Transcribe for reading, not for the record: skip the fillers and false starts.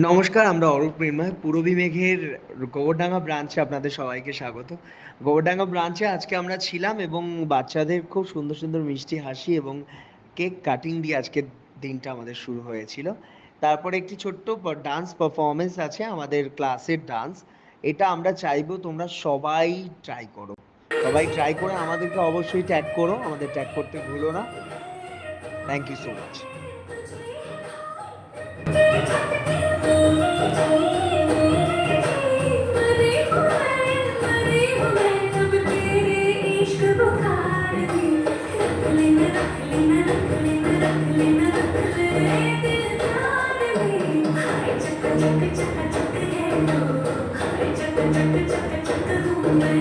নমস্কার, আমরা অরূপ মৃন্ময়। পূরবী মেঘের গোবরডাঙ্গা ব্রাঞ্চে আপনাদের সবাইকে স্বাগত। গোবরডাঙ্গা ব্রাঞ্চে আজকে আমরা ছিলাম এবং বাচ্চাদের খুব সুন্দর সুন্দর মিষ্টি হাসি এবং কেক কাটিং দিয়ে আজকের দিনটা আমাদের শুরু হয়েছিল। তারপরে একটি ছোট্ট ডান্স পারফরমেন্স আছে, আমাদের ক্লাসের ডান্স। এটা আমরা চাইবো তোমরা সবাই ট্রাই করো। সবাই ট্রাই করে আমাদেরকে অবশ্যই ট্যাগ করো, আমাদের ট্যাগ করতে ভুলো না। Thank you so much. चक चक चक है तो हाय चक चक चक चक हूँ मैं